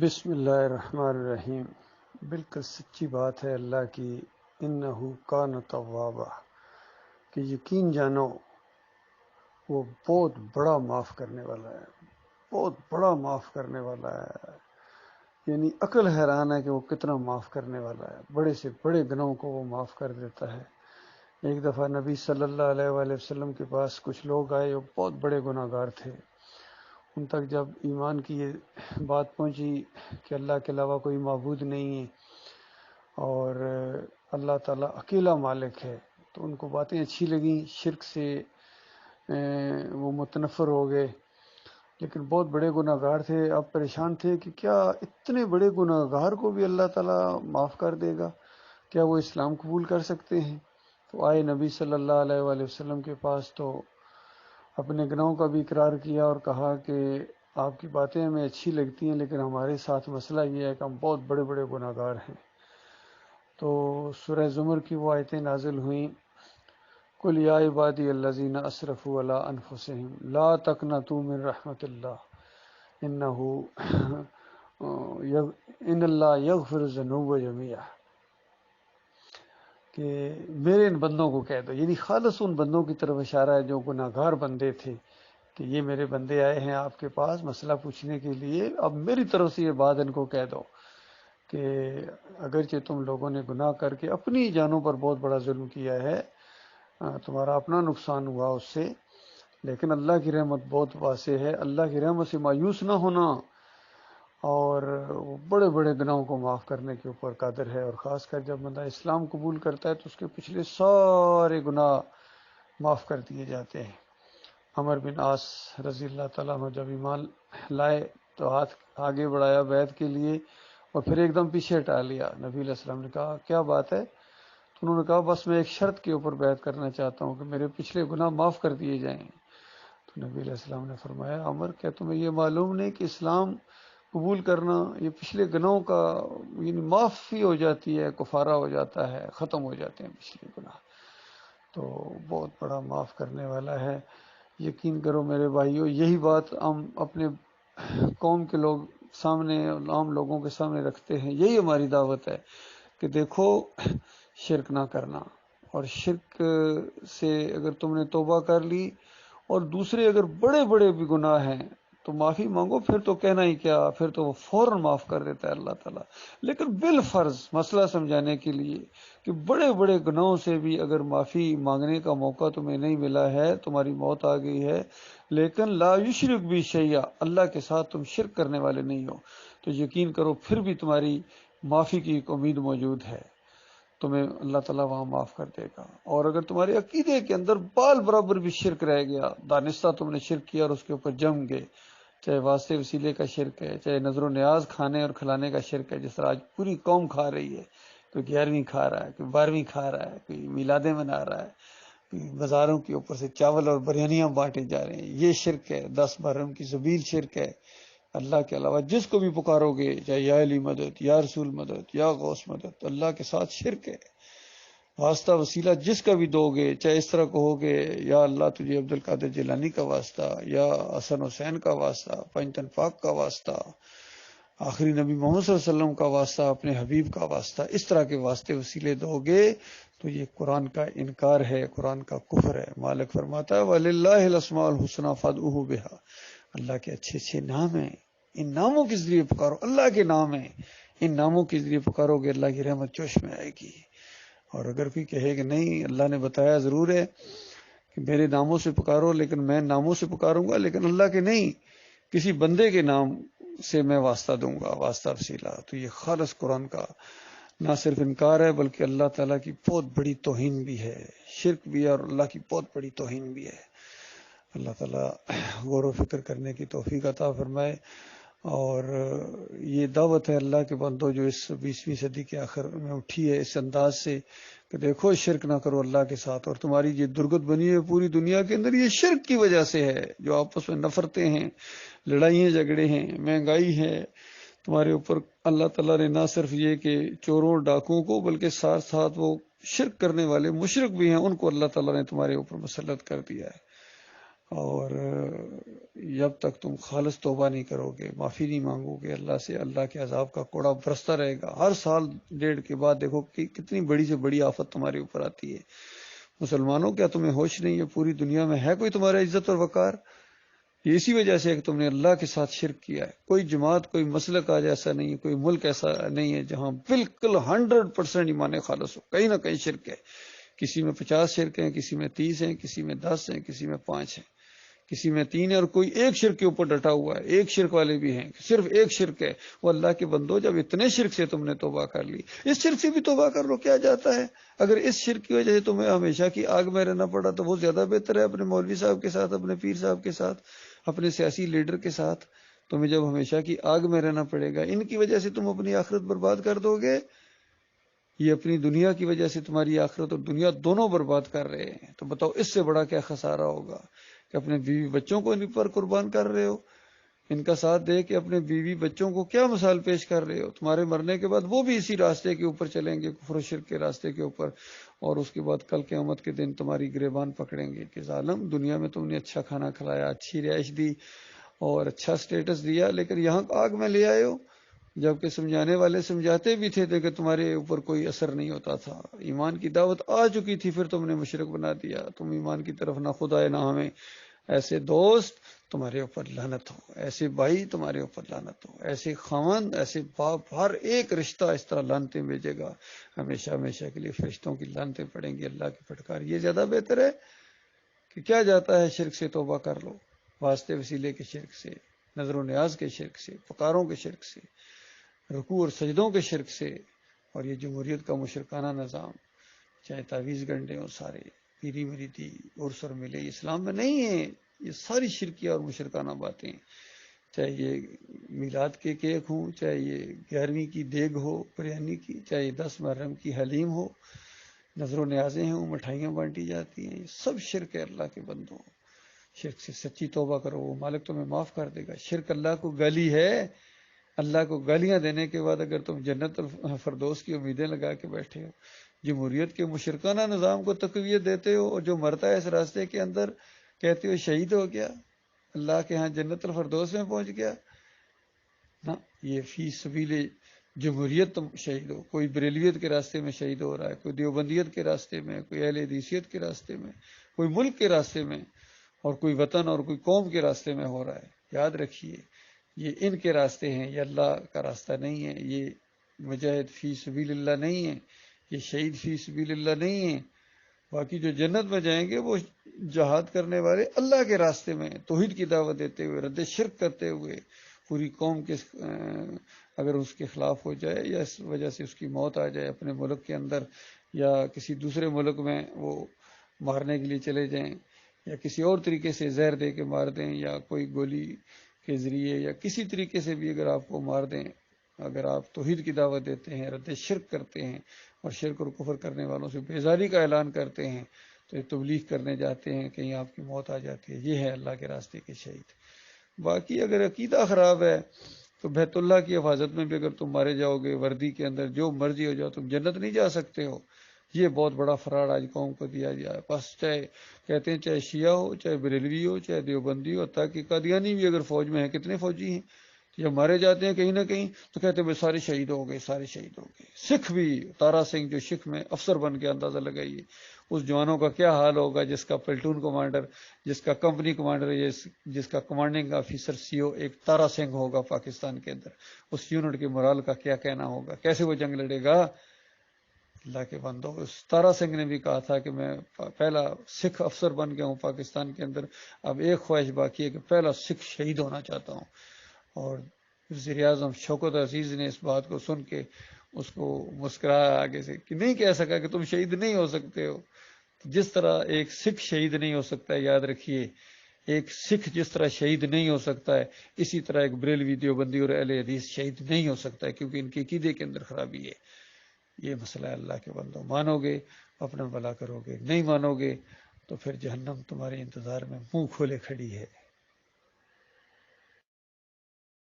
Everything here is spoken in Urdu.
بسم اللہ الرحمن الرحیم۔ بالکل سچی بات ہے اللہ کی، انہو کان توابا، کہ یقین جانو وہ بہت بڑا معاف کرنے والا ہے، بہت بڑا معاف کرنے والا ہے۔ یعنی عقل حیران ہے کہ وہ کتنا معاف کرنے والا ہے، بڑے سے بڑے گناہوں کو وہ معاف کر دیتا ہے۔ ایک دفعہ نبی صلی اللہ علیہ وآلہ وسلم کے پاس کچھ لوگ آئے جو بہت بڑے گناہ گار تھے۔ ان تک جب ایمان کی یہ بات پہنچی کہ اللہ کے علاوہ کوئی معبود نہیں ہے اور اللہ تعالیٰ اکیلا مالک ہے، تو ان کو باتیں اچھی لگیں، شرک سے وہ متنفر ہو گئے۔ لیکن بہت بڑے گناہ گار تھے، اب پریشان تھے کہ کیا اتنے بڑے گناہ گار کو بھی اللہ تعالیٰ معاف کر دے گا؟ کیا وہ اسلام قبول کر سکتے ہیں؟ تو آئے نبی صلی اللہ علیہ وآلہ وسلم کے پاس، تو اپنے گناہوں کا بھی اقرار کیا اور کہا کہ آپ کی باتیں ہمیں اچھی لگتی ہیں، لیکن ہمارے ساتھ مسئلہ یہ ہے کہ ہم بہت بڑے بڑے گناہ گار ہیں۔ تو سورہ زمر کی وہ آیتیں نازل ہوئیں، قل یا عبادی الذین اسرفوا علی انفسہم لا تقنطوا من رحمت اللہ ان اللہ یغفر الذنوب جميعا، کہ میرے ان بندوں کو کہہ دو، یعنی خالص ان بندوں کی طرف اشارہ ہے جو گناہ گار بندے تھے، کہ یہ میرے بندے آئے ہیں آپ کے پاس مسئلہ پوچھنے کے لیے، اب میری طرف سے یہ بات ان کو کہہ دو کہ اگرچہ تم لوگوں نے گناہ کر کے اپنی جانوں پر بہت بڑا ظلم کیا ہے، تمہارا اپنا نقصان ہوا اس سے، لیکن اللہ کی رحمت بہت واسع ہے، اللہ کی رحمت سے مایوس نہ ہونا، اور وہ بڑے بڑے گناہوں کو معاف کرنے کے اوپر قادر ہے۔ اور خاص کر جب بندہ اسلام قبول کرتا ہے تو اس کے پچھلے سارے گناہ معاف کر دیے جاتے ہیں۔ عمر بن عاص رضی اللہ تعالیٰ عنہ جب ایمان لائے تو ہاتھ آگے بڑھایا بیعت کے لیے اور پھر ایک دم پیچھے ہٹا لیا۔ نبی علیہ السلام نے کہا کیا بات ہے؟ تو انہوں نے کہا بس میں ایک شرط کے اوپر بیعت کرنا چاہتا ہوں کہ میرے پچھلے گناہ معاف کر دیے جائیں۔ تو نبی علیہ السلام نے فرمایا عمر کیا تمہیں یہ معلوم نہیں کہ اسلام قبول کرنا یہ پچھلے گناہوں کا یعنی معافی ہو جاتی ہے، کفارہ ہو جاتا ہے، ختم ہو جاتے ہیں پچھلے گناہ، تو بہت بڑا معاف کرنے والا ہے۔ یقین کرو میرے بھائیو، یہی بات ہم اپنے قوم کے لوگ سامنے، عام لوگوں کے سامنے رکھتے ہیں، یہی ہماری دعوت ہے کہ دیکھو شرک نہ کرنا، اور شرک سے اگر تم نے توبہ کر لی اور دوسرے اگر بڑے بڑے بھی گناہ ہیں تو معافی مانگو، پھر تو کہنا ہی کیا، پھر تو وہ فوراً معاف کر دیتا ہے اللہ تعالیٰ۔ لیکن بالفرض مسئلہ سمجھانے کے لیے کہ بڑے بڑے گناہوں سے بھی اگر معافی مانگنے کا موقع تمہیں نہیں ملا ہے، تمہاری موت آ گئی ہے، لیکن لا یشرک بھی شیئا، اللہ کے ساتھ تم شرک کرنے والے نہیں ہو، تو یقین کرو پھر بھی تمہاری معافی کی ایک امید موجود ہے، تمہیں اللہ تعالیٰ وہاں معاف کر دے گا۔ اور اگر تمہارے عقیدے کے اندر بال برابر بھی شرک رہ گیا، دانستہ تم نے شرک کیا اور اس کے اوپر جم گئے، چاہے واسطے وسیلے کا شرک ہے، چاہے نظر و نیاز کھانے اور کھلانے کا شرک ہے، جس طرح آج پوری قوم کھا رہی ہے، کوئی 11ویں کھا رہا ہے، کوئی 12ویں کھا رہا ہے، کوئی میلادیں منا رہا ہے، کوئی بازاروں کے اوپر سے چاول اور بریانیاں بانٹے جا رہے ہیں، یہ شرک ہے، 10 محرم کی ذبیح شرک ہے۔ اللہ کے علاوہ جس کو بھی پکارو گے، چاہے یا علی مدد، یا رسول مدد، یا غوث مدد، اللہ کے ساتھ شرک ہے۔ واسطہ وسیلہ جس کا بھی دو گے، چاہے اس طرح کہو گے یا اللہ تجھے عبد القادر جیلانی کا واسطہ، یا حسن حسین کا واسطہ، پنجتن پاک کا واسطہ، آخری نبی محمد صلی اللہ علیہ وسلم کا واسطہ، اپنے حبیب کا واسطہ، اس طرح کے واسطے وسیلے دو گے تو یہ قرآن کا انکار ہے، قرآن کا کفر ہے۔ مالک فرماتا ہے وَلِلَّهِ الْأَسْمَاءُ الْحُسْنَىٰ فَادْعُوهُ بِهَا، اللہ کے اچھے اچھے نام ہیں، ان ناموں کے ذریعے پکارو، اللہ کے نام ہیں، ان ناموں کے ذریعے پکارو گے اللہ کی رحمت جوش میں آئے گی۔ اور اگر کوئی کہے کہ نہیں اللہ نے بتایا ضرور ہے کہ میرے ناموں سے پکارو، لیکن میں ناموں سے پکاروں گا لیکن اللہ کے نہیں، کسی بندے کے نام سے میں واسطہ دوں گا، واسطہ وسیلہ، تو یہ خالص قرآن کا نہ صرف انکار ہے بلکہ اللہ تعالیٰ کی بہت بڑی توہین بھی ہے، شرک بھی ہے اور اللہ کی بہت بڑی توہین بھی ہے۔ اللہ تعالیٰ غور و فکر کرنے کی توفیق عطا فرمائے۔ اور یہ دعوت ہے اللہ کے بندوں جو اس 20ویں صدی کے آخر میں اٹھی ہے اس انداز سے کہ دیکھو شرک نہ کرو اللہ کے ساتھ، اور تمہاری یہ درگت بنی ہے پوری دنیا کے اندر یہ شرک کی وجہ سے ہے، جو آپس میں نفرتیں ہیں، لڑائیاں جھگڑے ہیں، مہنگائی ہے تمہارے اوپر، اللہ تعالیٰ نے نہ صرف یہ کہ چوروں ڈاکوؤں کو بلکہ ساتھ ساتھ وہ شرک کرنے والے مشرک بھی ہیں ان کو اللہ تعالیٰ نے تمہارے اوپر مسلط کر دیا ہے۔ اور جب تک تم خالص توبہ نہیں کرو گے، معافی نہیں مانگو گے اللہ سے، اللہ کے عذاب کا کوڑا برستا رہے گا۔ ہر سال ڈیڑھ کے بعد دیکھو کہ کتنی بڑی سے بڑی آفت تمہارے اوپر آتی ہے۔ مسلمانوں، کیا تمہیں ہوش نہیں ہے؟ پوری دنیا میں ہے کوئی تمہارا عزت اور وقار؟ یہ اسی وجہ سے کہ تم نے اللہ کے ساتھ شرک کیا ہے۔ کوئی جماعت، کوئی مسلک آج ایسا نہیں ہے، کوئی ملک ایسا نہیں ہے جہاں بالکل 100% ایمان خالص ہو، کہیں نہ کہیں شرک ہے۔ کسی میں 50 شرک ہیں، کسی میں 30 ہیں، کسی میں 10 ہیں، کسی میں 5 ہیں، کسی میں 3 ہے، اور کوئی ایک شرک کے اوپر ڈٹا ہوا ہے۔ ایک شرک والے بھی ہیں، صرف ایک شرک ہے۔ وہ اللہ کے بندو، جب اتنے شرک سے تم نے توبہ کر لی، اس شرک سے بھی توبہ کر لو، کیا جاتا ہے؟ اگر اس شرک کی وجہ سے تمہیں ہمیشہ کی آگ میں رہنا پڑا تو وہ زیادہ بہتر ہے اپنے مولوی صاحب کے ساتھ، اپنے پیر صاحب کے ساتھ، اپنے سیاسی لیڈر کے ساتھ۔ تمہیں جب ہمیشہ کی آگ میں رہنا پڑے گا، ان کی وجہ سے تم اپنی آخرت برباد کر دو گے، یہ اپنی دنیا کی وجہ سے تمہاری آخرت اور دنیا دونوں برباد کر رہے ہیں، تو بتاؤ اس سے بڑا کیا خسارہ ہوگا کہ اپنے بیوی بچوں کو ان پر قربان کر رہے ہو، ان کا ساتھ دے کے اپنے بیوی بچوں کو کیا مثال پیش کر رہے ہو؟ تمہارے مرنے کے بعد وہ بھی اسی راستے کے اوپر چلیں گے، کفر و شرک کے راستے کے اوپر، اور اس کے بعد کل قیامت کے دن تمہاری گریبان پکڑیں گے کہ ظالم، دنیا میں تم نے اچھا کھانا کھلایا، اچھی رہائش دی اور اچھا سٹیٹس دیا، لیکن یہاں آگ میں لے آئے ہو۔ جبکہ سمجھانے والے سمجھاتے بھی تھے کہ تمہارے اوپر کوئی اثر نہیں ہوتا تھا، ایمان کی دعوت آ چکی تھی، پھر تم نے مشرک بنا دیا، تم ایمان کی طرف نہ خدا ہے نہ ہمیں۔ ایسے دوست تمہارے اوپر لعنت ہو، ایسے بھائی تمہارے اوپر لعنت ہو، ایسے خاوند، ایسے باپ، ہر ایک رشتہ اس طرح لعنتیں بھیجے گا، ہمیشہ ہمیشہ کے لیے فرشتوں کی لعنتیں پڑیں گی، اللہ کی پھٹکار۔ یہ زیادہ بہتر ہے کہ کیا جاتا ہے شرک سے توبہ کر لو، واسطے وسیلے کے شرک سے، نظر و نیاز کے شرک سے، پکاروں کے شرک سے، رکوع اور سجدوں کے شرک سے، اور یہ جمہوریت کا مشرکانہ نظام، چاہے تعویذ گنڈے ہوں سارے، پیری مریدی، عرس اور ملے، اسلام میں نہیں ہے یہ ساری شرکیہ اور مشرکانہ باتیں، چاہے یہ میلاد کے کیک ہوں، چاہے یہ 11ویں کی دیگ ہو بریانی کی، چاہے یہ 10 محرم کی حلیم ہو، نظر و نیازیں ہوں، مٹھائیاں بانٹی جاتی ہیں، یہ سب شرک ہے اللہ کے بندوں۔ شرک سے سچی توبہ کرو، وہ مالک تمہیں معاف کر دے گا۔ شرک اللہ کو گالی ہے، اللہ کو گالیاں دینے کے بعد اگر تم جنت الفردوس کی امیدیں لگا کے بیٹھے ہو، جمہوریت کے مشرکانہ نظام کو تقویت دیتے ہو، اور جو مرتا ہے اس راستے کے اندر کہتے ہو شہید ہو گیا، اللہ کے ہاں جنت الفردوس میں پہنچ گیا، نہ، یہ فی سبیل جمہوریت تم شہید ہو۔ کوئی بریلویت کے راستے میں شہید ہو رہا ہے، کوئی دیوبندیت کے راستے میں، کوئی اہل حدیثیت کے راستے میں، کوئی ملک کے راستے میں، اور کوئی وطن اور کوئی قوم کے راستے میں ہو رہا ہے۔ یاد رکھیے، یہ ان کے راستے ہیں، یہ اللہ کا راستہ نہیں ہے، یہ مجاہد فی سبیل اللہ نہیں ہے، یہ شہید فی سبیل اللہ نہیں ہے۔ باقی جو جنت میں جائیں گے وہ جہاد کرنے والے اللہ کے راستے میں، توحید کی دعوت دیتے ہوئے، رد شرک کرتے ہوئے، پوری قوم کے اگر اس کے خلاف ہو جائے یا اس وجہ سے اس کی موت آ جائے اپنے ملک کے اندر، یا کسی دوسرے ملک میں وہ مارنے کے لیے چلے جائیں، یا کسی اور طریقے سے زہر دے کے مار دیں، یا کوئی گولی کے ذریعے یا کسی طریقے سے بھی اگر آپ کو مار دیں، اگر آپ توحید کی دعوت دیتے ہیں، رد شرک کرتے ہیں، اور شرک اور کفر کرنے والوں سے بیزاری کا اعلان کرتے ہیں، تو یہ تبلیغ کرنے جاتے ہیں، کہیں آپ کی موت آ جاتی ہے، یہ ہے اللہ کے راستے کے شہید۔ باقی اگر عقیدہ خراب ہے تو بیت اللہ کی حفاظت میں بھی اگر تم مارے جاؤ گے، وردی کے اندر جو مرضی ہو جاؤ، تم جنت نہیں جا سکتے ہو۔ یہ بہت بڑا فراڈ آج قوم کو دیا گیا ہے۔ بس چاہے کہتے ہیں چاہے شیعہ ہو، چاہے بریلوی ہو، چاہے دیوبندی ہو، تاکہ قادیانی بھی اگر فوج میں ہیں، کتنے فوجی ہیں، جب مارے جاتے ہیں کہیں نہ کہیں تو کہتے ہیں سارے شہید ہو گئے، سارے شہید ہو گئے۔ سکھ بھی، تارا سنگھ جو سکھ میں افسر بن کے، اندازہ لگائیے اس جوانوں کا کیا حال ہوگا جس کا پلٹون کمانڈر، جس کا کمپنی کمانڈر، جس کا کمانڈنگ آفیسر سی او ایک تارا سنگھ ہوگا پاکستان کے اندر، اس یونٹ کے مرال کا کیا کہنا ہوگا، کیسے وہ جنگ لڑے گا؟ اللہ کے بندو، اس تارا سنگھ نے بھی کہا تھا کہ میں پہلا سکھ افسر بن گیا ہوں پاکستان کے اندر، اب ایک خواہش باقی ہے کہ پہلا سکھ شہید ہونا چاہتا ہوں۔ اور وزیر اعظم شوکت عزیز نے اس بات کو سن کے اس کو مسکرایا آگے سے، کہ نہیں کہہ سکا کہ تم شہید نہیں ہو سکتے ہو۔ جس طرح ایک سکھ شہید نہیں ہو سکتا ہے، یاد رکھیے، ایک سکھ جس طرح شہید نہیں ہو سکتا ہے، اسی طرح ایک بریلوی، دیوبندی اور اہل حدیث شہید نہیں ہو سکتا ہے، کیونکہ ان کے عقیدے کے اندر خرابی ہے۔ یہ مسئلہ ہے اللہ کے بندوں، مانو گے اپنا بھلا کرو گے، نہیں مانو گے تو پھر جہنم تمہارے انتظار میں منہ کھولے کھڑی ہے۔